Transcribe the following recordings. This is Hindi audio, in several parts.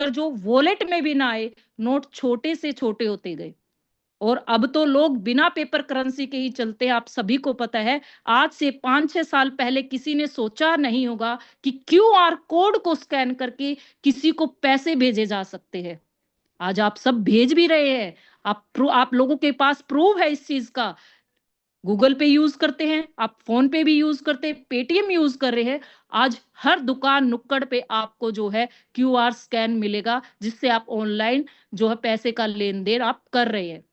जो वॉलेट में भी ना आए, नोट छोटे से छोटे होते गए। और अब तो लोग बिना पेपर करेंसी के ही चलते हैं, आप सभी को पता है। आज से 5-6 साल पहले किसी ने सोचा नहीं होगा कि क्यूआर कोड को स्कैन करके किसी को पैसे भेजे जा सकते हैं। आज आप सब भेज भी रहे हैं। आप लोगों के पास प्रूफ है इस चीज़ का। गूगल पे यूज़ करते हैं, आप फ़ोन पे भी यूज़ करते हैं, पेटीएम यूज़ कर रहे हैं। आज हर दुकान नुक्कड़ पे आपको जो है क्यूआर स्कैन मिलेगा, जिससे आप ऑनलाइन जो है पैसे का लेन-देन आप कर रहे हैं।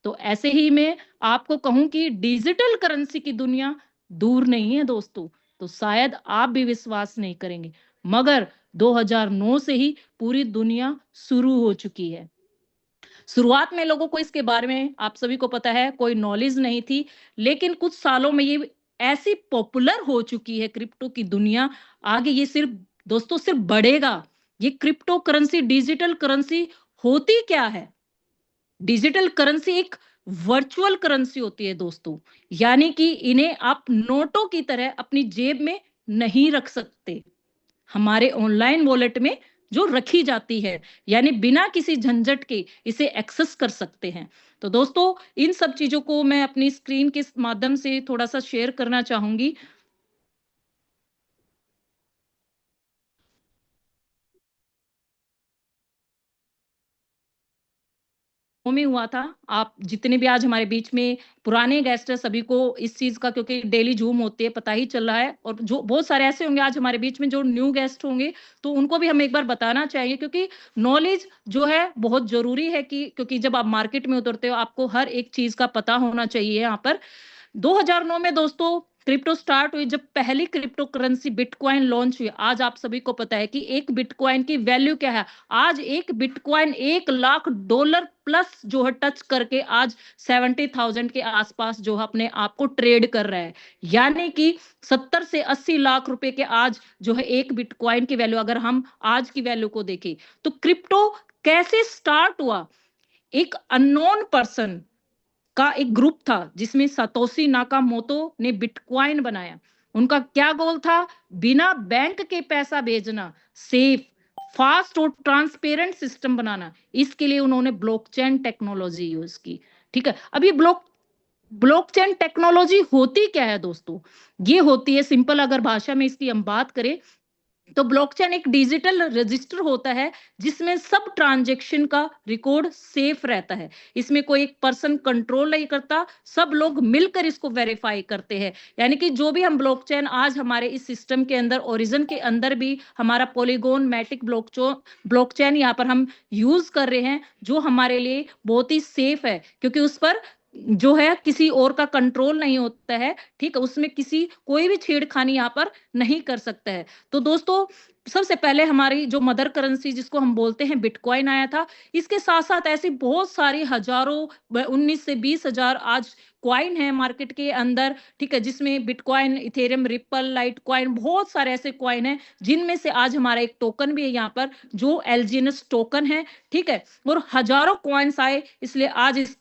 तो ऐसे ही मैं आपको कहूँ कि डिजिटल करेंसी की दुनिया दूर नहीं है दोस्तों, तो शायद आप भी विश्वास नहीं करेंगे, मगर 2009 से ही पूरी दुनिया शुरू हो चुकी है। शुरुआत में लोगों को इसके बारे में आप सभी को पता है कोई नॉलेज नहीं थी, लेकिन कुछ सालों में ये ऐसी पॉपुलर हो चुकी है क्रिप्टो की दुनिया, आगे ये सिर्फ दोस्तों सिर्फ बढ़ेगा। ये क्रिप्टो करेंसी, डिजिटल करेंसी होती क्या है? डिजिटल करेंसी एक वर्चुअल करेंसी होती है दोस्तों, यानी कि इन्हें आप नोटों की तरह अपनी जेब में नहीं रख सकते। हमारे ऑनलाइन वॉलेट में जो रखी जाती है, यानी बिना किसी झंझट के इसे एक्सेस कर सकते हैं। तो दोस्तों, इन सब चीज़ों को मैं अपनी स्क्रीन के माध्यम से थोड़ा-सा शेयर करना चाहूँगी। में हुआ था। आप जितने भी आज हमारे बीच में पुराने गेस्ट हैं, सभी को इस चीज़ का, क्योंकि डेली ज़ूम होती है, पता ही चल रहा है। और जो बहुत सारे ऐसे होंगे आज हमारे बीच में जो न्यू गेस्ट होंगे, तो उनको भी हम एक बार बताना चाहेंगे, क्योंकि नॉलेज जो है बहुत ज़रूरी है, कि क्योंकि जब आप मार्केट में उतरते हो, आपको हर एक चीज़ का पता होना चाहिए यहाँ पर। 2009 में दोस्तों क्रिप्टो स्टार्ट हुई, जब पहली क्रिप्टो करेंसी बिटकॉइन लॉन्च हुई। आज आप सभी को पता है कि एक बिटकॉइन की वैल्यू क्या है। आज एक बिटकॉइन $1 लाख प्लस जो है टच करके आज 70,000 के आसपास जो है अपने आप को ट्रेड कर रहा है, यानी कि 70 से 80 लाख रुपए के आज जो है एक बिटकॉइन की वैल्यू। अगर हम आज की वैल्यू को देखें, तो क्रिप्टो कैसे स्टार्ट हुआ? एक अननोन पर्सन का एक ग्रुप था, जिसमें सतोशी नाकामोतो ने बिटकॉइन बनाया। उनका क्या गोल था? बिना बैंक के पैसा भेजना, सेफ, फास्ट और ट्रांसपेरेंट सिस्टम बनाना। इसके लिए उन्होंने ब्लॉकचेन टेक्नोलॉजी यूज की। ठीक है, अब ये ब्लॉकचेन टेक्नोलॉजी होती क्या है दोस्तों? ये होती है, सिंपल अगर भाषा में इसकी हम बात करें, तो ब्लॉकचेन एक डिजिटल रजिस्टर होता है, जिसमें सब ट्रांजैक्शन का रिकॉर्ड सेफ रहता है। इसमें कोई एक पर्सन कंट्रोल नहीं करता, सब लोग मिलकर इसको वेरीफाई करते हैं। यानी कि जो भी हम ब्लॉकचेन आज हमारे इस सिस्टम के अंदर, ओरिजिन के अंदर भी हमारा पॉलीगॉन मैटिक ब्लॉकचेन यहाँ पर हम यूज कर रहे हैं, जो हमारे लिए बहुत ही सेफ है, क्योंकि उस पर जो है किसी और का कंट्रोल नहीं होता है। ठीक है, उसमें किसी कोई भी छेड़खानी यहाँ पर नहीं कर सकता है। तो दोस्तों, सबसे पहले हमारी जो मदर करेंसी जिसको हम बोलते हैं बिटकॉइन आया था। इसके साथ-साथ ऐसी बहुत सारी हजारों 19 से 20 हजार आज कॉइन है मार्केट के अंदर, ठीक है? जिसमें बिटकॉइन, इथेरियम, रिपल, लाइटकॉइन, बहुत सारे ऐसे कॉइन हैं, जिनमें से आज हमारा एक टोकन भी है यहाँ पर, जो एलजीएनएस टोकन है, ठीक है? और हजारों कॉइन्स आए, इसलिए आज इसे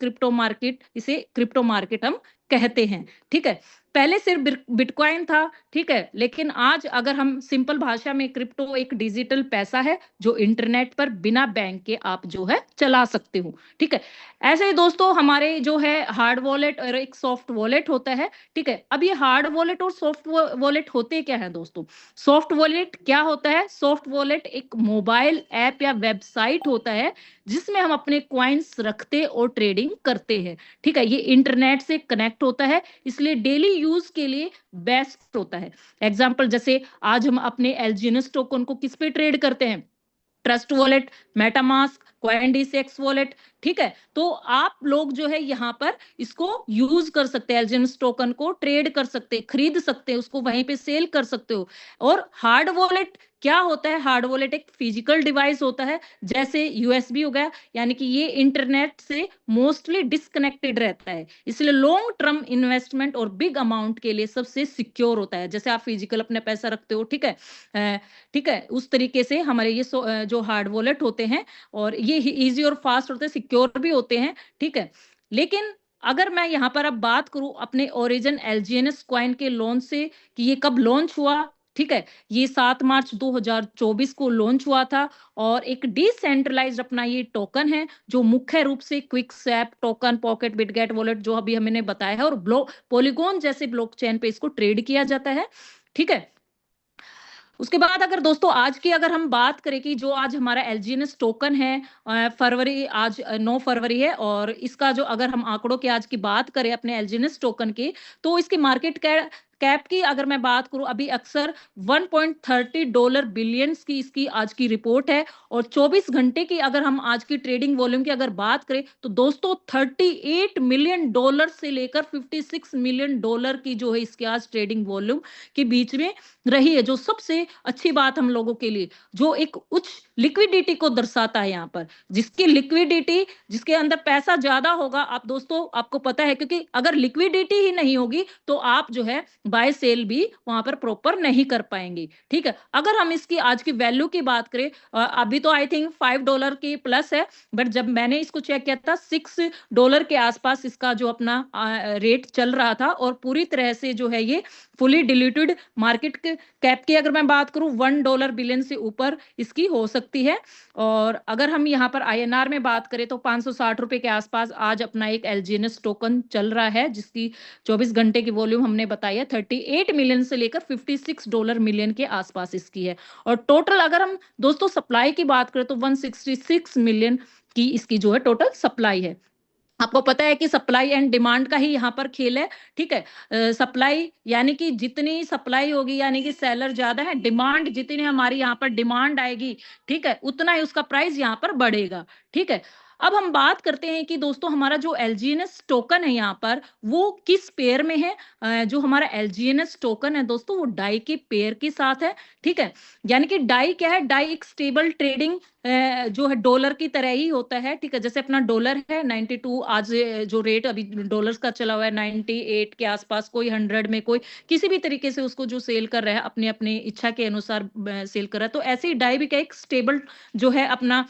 क्रिप्टो मार्केट हम कहते हैं, ठीक है? पहले सिर्फ बिटकॉइन था, ठीक है? लेकिन आज अगर हम सिंपल भाषा में, क्रिप्टो एक डिजिटल पैसा है, जो इंटरनेट पर बिना बैंक के आप जो है चला सकते हो, ठीक है? ऐसे ही दोस्तों, हमारे जो है हार्ड वॉलेट और एक सॉफ्ट वॉलेट होता है, ठीक है? अब ये हार्ड वॉलेट और सॉफ्ट वॉलेट होते क्या है दोस्तों? सॉफ्ट वॉलेट क्या होता है? सॉफ्ट वॉलेट एक मोबाइल ऐप या वेबसाइट होता है, जिसमें हम अपने कॉइन्स रखते और ट्रेडिंग करते हैं, ठीक है? ये इंटरनेट से कनेक्ट होता है, इसलिए डेली यूज के लिए बेस्ट होता है। एग्जाम्पल, जैसे आज हम अपने एलजीएनएस टोकन को किस पे ट्रेड करते हैं? ट्रस्ट वॉलेट, मेटामास्क, कॉइनडीसी वॉलेट, ठीक है? तो आप लोग जो है यहाँ पर इसको यूज कर सकते हैं, एलजीएनएस टोकन को ट्रेड कर सकते हैं, खरीद सकते हैं, उसको वहीं पे सेल कर सकते हो। और हार्ड वॉलेट क्या होता है? हार्ड वॉलेट एक फिजिकल डिवाइस होता है, जैसे यूएसबी हो गया, यानी कि ये इंटरनेट से मोस्टली डिस्कनेक्टेड रहता है, इसलिए लॉन्ग टर्म इन्वेस्टमेंट और बिग अमाउंट के लिए सबसे सिक्योर होता है। जैसे आप फिजिकल अपने पैसा रखते हो, ठीक है? ठीक है, उस तरीके से हमारे ये जो हार्ड वॉलेट होते हैं, और ये इजी और फास्ट होते हैं, सिक्योर भी होते हैं, ठीक है? लेकिन अगर मैं यहाँ पर अब बात करूं अपने ओरिजिन एलजीएनएस कॉइन के लॉन्च से, कि ये कब लॉन्च हुआ, ठीक है? ये 7 मार्च 2024 को लॉन्च हुआ था और एक डिसेंट्रलाइज़्ड अपना ये टोकन है, जो मुख्य रूप से क्विकस्वैप, टोकन, पॉकेट, बिटगेट वॉलेट जो अभी मैंने बताया है और पॉलीगॉन जैसे ब्लॉकचेन पे इसको ट्रेड किया जाता है, ठीक है? उसके बाद अगर दोस्तों आज की अगर हम बात करें कि जो आज हमारा एलजीएनएस टोकन है, फरवरी आज 9 फरवरी है और इसका जो अगर हम आंकड़ों की आज की बात करें अपने एलजीएनएस टोकन की, तो इसकी मार्केट कैप की अगर मैं बात करूं अभी अक्सर 1.30 डॉलर बिलियंस की इसकी आज की रिपोर्ट है और 24 घंटे की अगर हम आज की ट्रेडिंग वॉल्यूम की अगर बात करें तो दोस्तों 38 मिलियन डॉलर से लेकर 56 मिलियन डॉलर की जो है इसके आज ट्रेडिंग वॉल्यूम के बीच में रही है, जो सबसे अच्छी बात हम लोगों के लिए, जो एक उच्च लिक्विडिटी को दर्शाता है यहाँ पर। जिसकी लिक्विडिटी, जिसके अंदर पैसा ज़्यादा होगा, आप दोस्तों आपको पता है क्योंकि अगर लिक्विडिटी ही नहीं होगी, तो आप जो है बाय सेल भी वहाँ पर प्रॉपर नहीं कर पाएँगे, ठीक है? अगर हम इसकी आज की वैल्यू की बात करें अभी तो आई थिंक $5 की प्लस है, बट जब मैंने इसको चेक किया था $6 के आसपास इसका जो अपना रेट चल रहा था और पूरी तरह से जो है ये फुली डिल्यूटेड मार्केट कैप की अगर मैं बात करूं $1 बिलियन से ऊपर इसकी हो सकती है और अगर हम यहाँ पर आईएनआर में बात करें तो 560 रुपए के आसपास आज अपना एक एलजीएनएस टोकन चल रहा है जिसकी 24 घंटे की वॉल्यूम हमने बताई है 38 मिलियन से लेकर $56 मिलियन के आसपास इसकी है और टोटल अगर हम दोस्तों सप्लाई की बात करें तो 166 मिलियन की इसकी जो है टोटल सप्लाई है। आपको पता है कि सप्लाई एंड डिमांड का ही यहाँ पर खेल है, ठीक है? सप्लाई यानी कि जितनी सप्लाई होगी यानी कि सेलर ज़्यादा है, डिमांड जितनी हमारी यहाँ पर डिमांड आएगी, ठीक है? उतना ही उसका प्राइस यहाँ पर बढ़ेगा, ठीक है? अब हम बात करते हैं कि दोस्तों हमारा जो एलजीएनएस टोकन है यहाँ पर, वो किस पेयर में है? जो हमारा एलजीएनएस टोकन है दोस्तों, वो डाई के पेयर के साथ है, ठीक है? यानी कि डाई क्या है? डाई एक स्टेबल ट्रेडिंग जो है डॉलर की तरह ही होता है, ठीक है? जैसे अपना डॉलर है 92 आज जो रेट अभी डॉलर्स का चला हुआ है 98 के आसपास, कोई 100 में, कोई किसी भी तरीके से उसको जो सेल कर रहा है अपनी-अपनी इच्छा के अनुसार सेल कर रहा है। तो ऐसे ही डाई भी क्या एक स्टेबल जो है अपना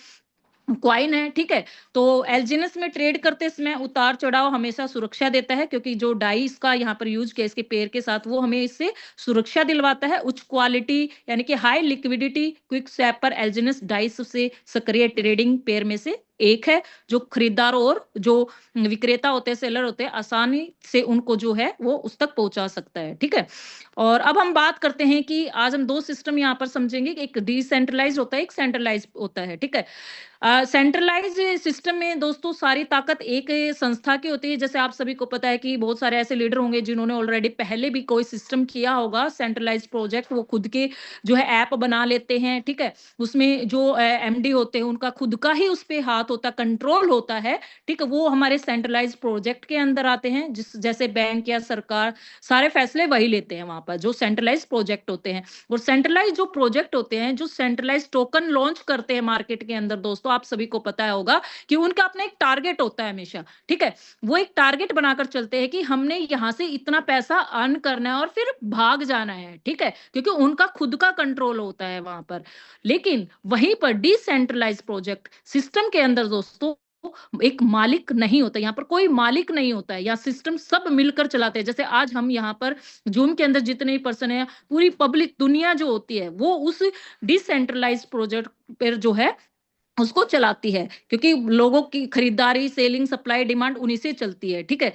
कॉइन है, ठीक है? तो एलजीएनएस में ट्रेड करते समय उतार-चढ़ाव हमेशा सुरक्षा देता है क्योंकि जो डाई इसका यहाँ पर यूज़ किया इसके पेयर के साथ वो हमें इससे सुरक्षा दिलवाता है। उच्च क्वालिटी यानी कि हाई लिक्विडिटी क्विक स्वैप पर एलजीएनएस डाई सबसे सक्रिय ट्रेडिंग पेयर में से एक है, जो खरीदार और जो विक्रेता होते हैं, सेलर होते हैं, आसानी से उनको जो है वो उस तक पहुँचा सकता है, ठीक है? और अब हम बात करते हैं कि आज हम 2 सिस्टम यहाँ पर समझेंगे, एक डिसेंट्रलाइज़्ड होता है, एक सेंट्रलाइज़्ड होता है, ठीक है? सेंट्रलाइज्ड सिस्टम में दोस्तों सारी ताकत एक संस्था की होती है। जैसे आप सभी को पता है कि बहुत सारे ऐसे लीडर होंगे जिन्होंने ऑलरेडी पहले भी कोई सिस्टम किया होगा सेंट्रलाइज्ड प्रोजेक्ट, वो खुद के जो है ऐप बना लेते हैं, ठीक है? उसमें जो एमडी होते हैं उनका खुद का ही उस पे हाथ होता है, कंट्रोल होता है, ठीक है? वो हमारे सेंट्रलाइज्ड प्रोजेक्ट के अंदर आते हैं, जैसे बैंक या सरकार सारे फैसले वही लेते हैं वहाँ पर, जो सेंट्रलाइज्ड प्रोजेक्ट होते हैं। और सेंट्रलाइज्ड जो प्रोजेक्ट होते हैं, जो सेंट्रलाइज्ड टोकन लॉन्च करते हैं मार्केट के अंदर दोस्तों, आप सभी को पता होगा कि उनका अपना एक टारगेट होता है हमेशा, ठीक है? वो एक टारगेट बनाकर चलते हैं कि हमने यहाँ से इतना पैसा अर्न करना है और फिर भाग जाना है, ठीक है? क्योंकि उनका खुद का कंट्रोल होता है वहां पर। लेकिन वहीं पर डिसेंट्रलाइज्ड प्रोजेक्ट सिस्टम के अंदर दोस्तों एक मालिक नहीं होता, यहाँ पर कोई मालिक नहीं होता है, यहाँ सिस्टम सब मिलकर चलाते हैं। जैसे आज हम यहाँ पर जूम के अंदर जितने पर्सन है, पूरी पब्लिक दुनिया जो होती है वो उस डिसेंट्रलाइज्ड प्रोजेक्ट पर जो है उसको चलाती है, क्योंकि लोगों की खरीदारी, सेलिंग, सप्लाई, डिमांड उन्हीं से चलती है, ठीक है?